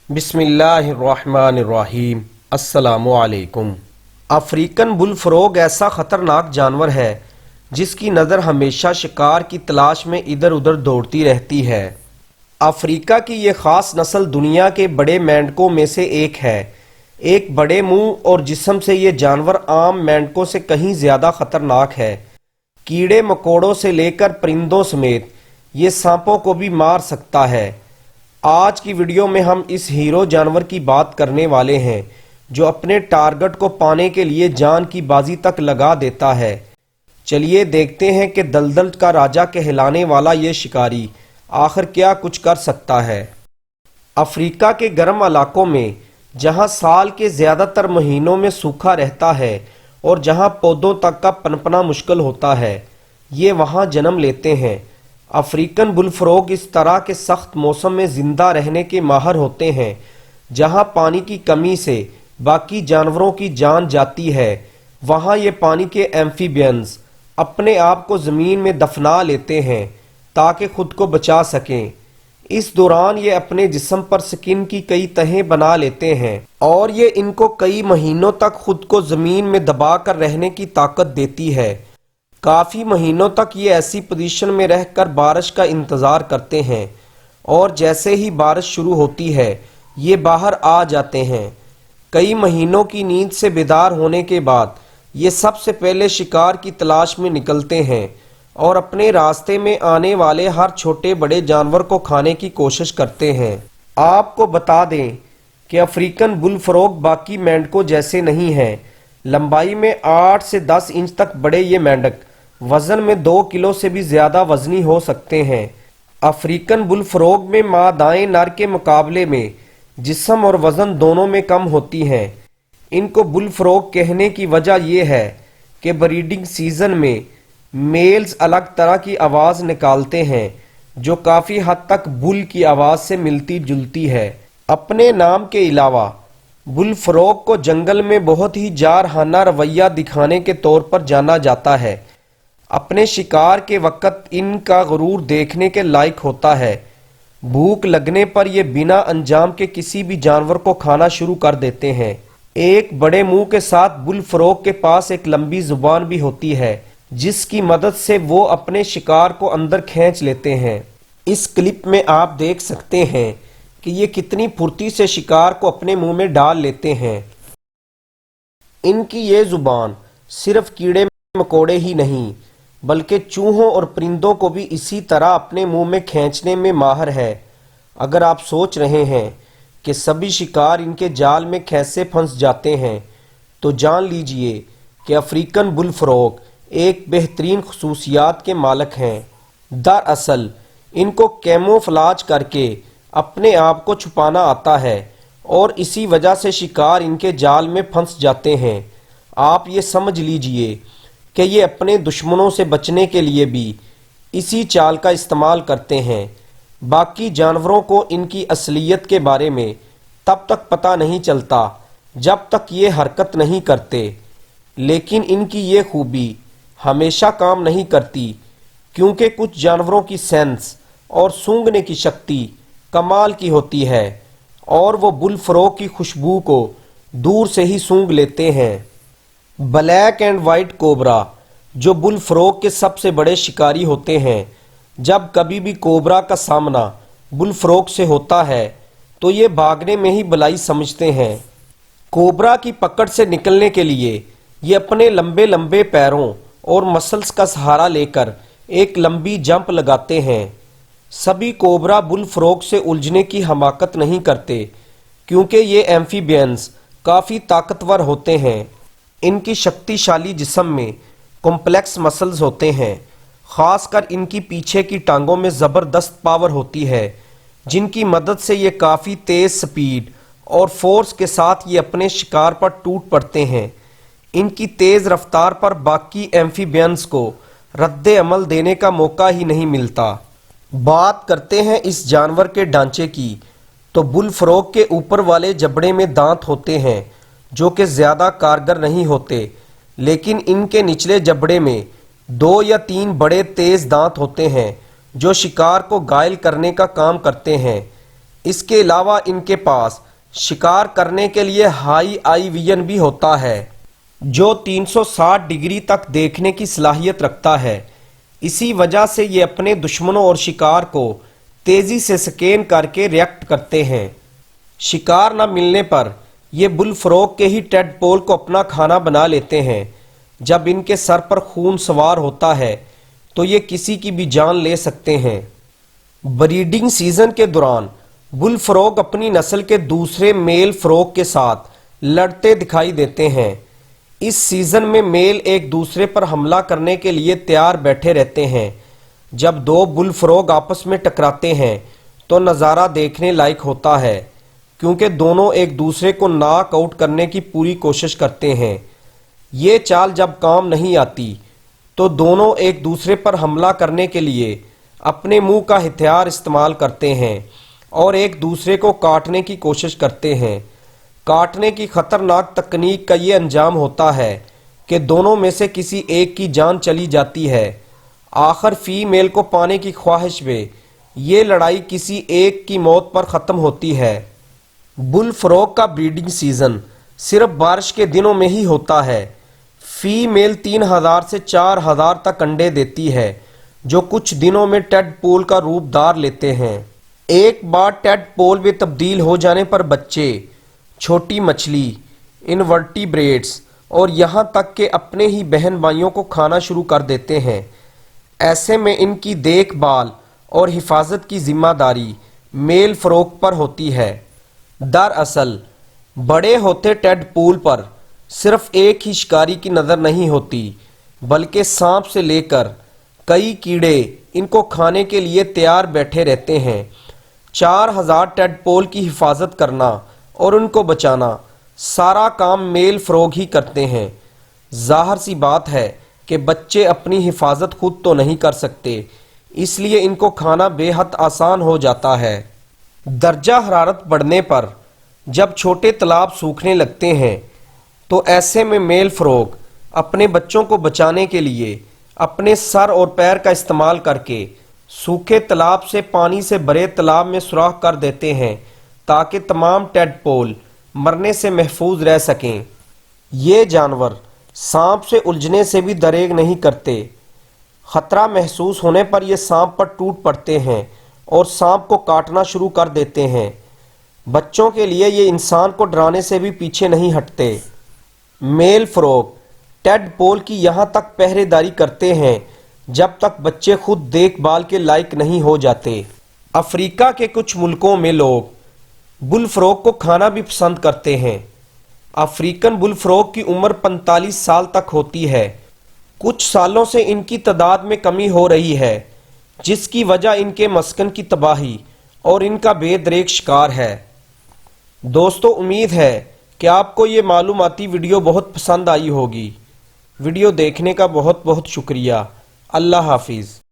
بسم اللہ الرحمن الرحیم۔ السلام علیکم۔ افریقن بل فروگ ایسا خطرناک جانور ہے جس کی نظر ہمیشہ شکار کی تلاش میں ادھر ادھر دوڑتی رہتی ہے۔ افریقہ کی یہ خاص نسل دنیا کے بڑے مینڈکوں میں سے ایک ہے۔ ایک بڑے منہ اور جسم سے یہ جانور عام مینڈکوں سے کہیں زیادہ خطرناک ہے۔ کیڑے مکوڑوں سے لے کر پرندوں سمیت یہ سانپوں کو بھی مار سکتا ہے۔ آج کی ویڈیو میں ہم اس ہیرو جانور کی بات کرنے والے ہیں جو اپنے ٹارگٹ کو پانے کے لیے جان کی بازی تک لگا دیتا ہے۔ چلیے دیکھتے ہیں کہ دلدل کا راجہ کہلانے والا یہ شکاری آخر کیا کچھ کر سکتا ہے۔ افریقہ کے گرم علاقوں میں جہاں سال کے زیادہ تر مہینوں میں سوکھا رہتا ہے اور جہاں پودوں تک کا پنپنا مشکل ہوتا ہے، یہ وہاں جنم لیتے ہیں۔ افریقن بل فروگ اس طرح کے سخت موسم میں زندہ رہنے کے ماہر ہوتے ہیں جہاں پانی کی کمی سے باقی جانوروں کی جان جاتی ہے۔ وہاں یہ پانی کے ایمفیبینز اپنے آپ کو زمین میں دفنا لیتے ہیں تاکہ خود کو بچا سکیں۔ اس دوران یہ اپنے جسم پر سکن کی کئی تہیں بنا لیتے ہیں اور یہ ان کو کئی مہینوں تک خود کو زمین میں دبا کر رہنے کی طاقت دیتی ہے۔ کافی مہینوں تک یہ ایسی پوزیشن میں رہ کر بارش کا انتظار کرتے ہیں اور جیسے ہی بارش شروع ہوتی ہے یہ باہر آ جاتے ہیں۔ کئی مہینوں کی نیند سے بیدار ہونے کے بعد یہ سب سے پہلے شکار کی تلاش میں نکلتے ہیں اور اپنے راستے میں آنے والے ہر چھوٹے بڑے جانور کو کھانے کی کوشش کرتے ہیں۔ آپ کو بتا دیں کہ افریقن بل فروگ باقی مینڈکوں جیسے نہیں ہیں۔ لمبائی میں 8 سے 10 انچ تک بڑے یہ مینڈک وزن میں 2 کلو سے بھی زیادہ وزنی ہو سکتے ہیں۔ افریقن بل فروگ میں مادائیں نر کے مقابلے میں جسم اور وزن دونوں میں کم ہوتی ہیں۔ ان کو بل فروگ کہنے کی وجہ یہ ہے کہ بریڈنگ سیزن میں میلز الگ طرح کی آواز نکالتے ہیں جو کافی حد تک بل کی آواز سے ملتی جلتی ہے۔ اپنے نام کے علاوہ بل فروگ کو جنگل میں بہت ہی جارحانہ رویہ دکھانے کے طور پر جانا جاتا ہے۔ اپنے شکار کے وقت ان کا غرور دیکھنے کے لائق ہوتا ہے۔ بھوک لگنے پر یہ بنا انجام کے کسی بھی جانور کو کھانا شروع کر دیتے ہیں۔ ایک بڑے منہ کے ساتھ بل فروگ کے پاس ایک لمبی زبان بھی ہوتی ہے جس کی مدد سے وہ اپنے شکار کو اندر کھینچ لیتے ہیں۔ اس کلپ میں آپ دیکھ سکتے ہیں کہ یہ کتنی پھرتی سے شکار کو اپنے منہ میں ڈال لیتے ہیں۔ ان کی یہ زبان صرف کیڑے مکوڑے ہی نہیں بلکہ چوہوں اور پرندوں کو بھی اسی طرح اپنے منہ میں کھینچنے میں ماہر ہے۔ اگر آپ سوچ رہے ہیں کہ سبھی شکار ان کے جال میں کیسے پھنس جاتے ہیں تو جان لیجئے کہ افریقن بل فروگ ایک بہترین خصوصیات کے مالک ہیں۔ دراصل ان کو کیموفلاج کر کے اپنے آپ کو چھپانا آتا ہے اور اسی وجہ سے شکار ان کے جال میں پھنس جاتے ہیں۔ آپ یہ سمجھ لیجئے کہ یہ اپنے دشمنوں سے بچنے کے لیے بھی اسی چال کا استعمال کرتے ہیں۔ باقی جانوروں کو ان کی اصلیت کے بارے میں تب تک پتہ نہیں چلتا جب تک یہ حرکت نہیں کرتے، لیکن ان کی یہ خوبی ہمیشہ کام نہیں کرتی کیونکہ کچھ جانوروں کی سینس اور سونگھنے کی شکتی کمال کی ہوتی ہے اور وہ بل فروگ کی خوشبو کو دور سے ہی سونگھ لیتے ہیں۔ بلیک اینڈ وائٹ کوبرا جو بل فروگ کے سب سے بڑے شکاری ہوتے ہیں، جب کبھی بھی کوبرا کا سامنا بل فروگ سے ہوتا ہے تو یہ بھاگنے میں ہی بلائی سمجھتے ہیں۔ کوبرا کی پکڑ سے نکلنے کے لیے یہ اپنے لمبے لمبے پیروں اور مسلز کا سہارا لے کر ایک لمبی جمپ لگاتے ہیں۔ سبھی کوبرا بل فروگ سے الجھنے کی حماقت نہیں کرتے کیونکہ یہ ایمفیبینز کافی طاقتور ہوتے ہیں۔ ان کی شکتی شالی جسم میں کمپلیکس مسلز ہوتے ہیں، خاص کر ان کی پیچھے کی ٹانگوں میں زبردست پاور ہوتی ہے جن کی مدد سے یہ کافی تیز سپیڈ اور فورس کے ساتھ یہ اپنے شکار پر ٹوٹ پڑتے ہیں۔ ان کی تیز رفتار پر باقی ایمفیبینز کو رد عمل دینے کا موقع ہی نہیں ملتا۔ بات کرتے ہیں اس جانور کے ڈھانچے کی تو بل فروگ کے اوپر والے جبڑے میں دانت ہوتے ہیں جو کہ زیادہ کارگر نہیں ہوتے، لیکن ان کے نچلے جبڑے میں 2 یا 3 بڑے تیز دانت ہوتے ہیں جو شکار کو گھائل کرنے کا کام کرتے ہیں۔ اس کے علاوہ ان کے پاس شکار کرنے کے لیے ہائی آئی ویژن بھی ہوتا ہے جو 360 ڈگری تک دیکھنے کی صلاحیت رکھتا ہے۔ اسی وجہ سے یہ اپنے دشمنوں اور شکار کو تیزی سے سکین کر کے ریئیکٹ کرتے ہیں۔ شکار نہ ملنے پر یہ بل فروگ کے ہی ٹیڈ پول کو اپنا کھانا بنا لیتے ہیں۔ جب ان کے سر پر خون سوار ہوتا ہے تو یہ کسی کی بھی جان لے سکتے ہیں۔ بریڈنگ سیزن کے دوران بل فروگ اپنی نسل کے دوسرے میل فروگ کے ساتھ لڑتے دکھائی دیتے ہیں۔ اس سیزن میں میل ایک دوسرے پر حملہ کرنے کے لیے تیار بیٹھے رہتے ہیں۔ جب دو بل فروگ آپس میں ٹکراتے ہیں تو نظارہ دیکھنے لائق ہوتا ہے کیونکہ دونوں ایک دوسرے کو ناک آؤٹ کرنے کی پوری کوشش کرتے ہیں۔ یہ چال جب کام نہیں آتی تو دونوں ایک دوسرے پر حملہ کرنے کے لیے اپنے منہ کا ہتھیار استعمال کرتے ہیں اور ایک دوسرے کو کاٹنے کی کوشش کرتے ہیں۔ کاٹنے کی خطرناک تکنیک کا یہ انجام ہوتا ہے کہ دونوں میں سے کسی ایک کی جان چلی جاتی ہے۔ آخر فی میل کو پانے کی خواہش میں یہ لڑائی کسی ایک کی موت پر ختم ہوتی ہے۔ بل فروگ کا بریڈنگ سیزن صرف بارش کے دنوں میں ہی ہوتا ہے۔ فی میل 3000 سے 4000 تک انڈے دیتی ہے جو کچھ دنوں میں ٹیڈ پول کا روپ دار لیتے ہیں۔ ایک بار ٹیڈ پول میں تبدیل ہو جانے پر بچے چھوٹی مچھلی، انورٹیبریٹس اور یہاں تک کہ اپنے ہی بہن بھائیوں کو کھانا شروع کر دیتے ہیں۔ ایسے میں ان کی دیکھ بھال اور حفاظت کی ذمہ داری میل فروگ پر ہوتی ہے۔ دراصل بڑے ہوتے ٹیڈ پول پر صرف ایک ہی شکاری کی نظر نہیں ہوتی بلکہ سانپ سے لے کر کئی کیڑے ان کو کھانے کے لیے تیار بیٹھے رہتے ہیں۔ 4000 ٹیڈ پول کی حفاظت کرنا اور ان کو بچانا سارا کام میل فروگ ہی کرتے ہیں۔ ظاہر سی بات ہے کہ بچے اپنی حفاظت خود تو نہیں کر سکتے، اس لیے ان کو کھانا بے حد آسان ہو جاتا ہے۔ درجہ حرارت بڑھنے پر جب چھوٹے تالاب سوکھنے لگتے ہیں تو ایسے میں میل فروگ اپنے بچوں کو بچانے کے لیے اپنے سر اور پیر کا استعمال کر کے سوکھے تالاب سے پانی سے بھرے تالاب میں سوراخ کر دیتے ہیں تاکہ تمام ٹیڈ پول مرنے سے محفوظ رہ سکیں۔ یہ جانور سانپ سے الجھنے سے بھی دریغ نہیں کرتے۔ خطرہ محسوس ہونے پر یہ سانپ پر ٹوٹ پڑتے ہیں اور سانپ کو کاٹنا شروع کر دیتے ہیں۔ بچوں کے لیے یہ انسان کو ڈرانے سے بھی پیچھے نہیں ہٹتے۔ میل فروگ ٹیڈ پول کی یہاں تک پہرے داری کرتے ہیں جب تک بچے خود دیکھ بھال کے لائق نہیں ہو جاتے۔ افریقہ کے کچھ ملکوں میں لوگ بل فروگ کو کھانا بھی پسند کرتے ہیں۔ افریقن بل فروگ کی عمر 45 سال تک ہوتی ہے۔ کچھ سالوں سے ان کی تعداد میں کمی ہو رہی ہے جس کی وجہ ان کے مسکن کی تباہی اور ان کا بے دریغ شکار ہے۔ دوستو، امید ہے کہ آپ کو یہ معلوماتی ویڈیو بہت پسند آئی ہوگی۔ ویڈیو دیکھنے کا بہت بہت شکریہ۔ اللہ حافظ۔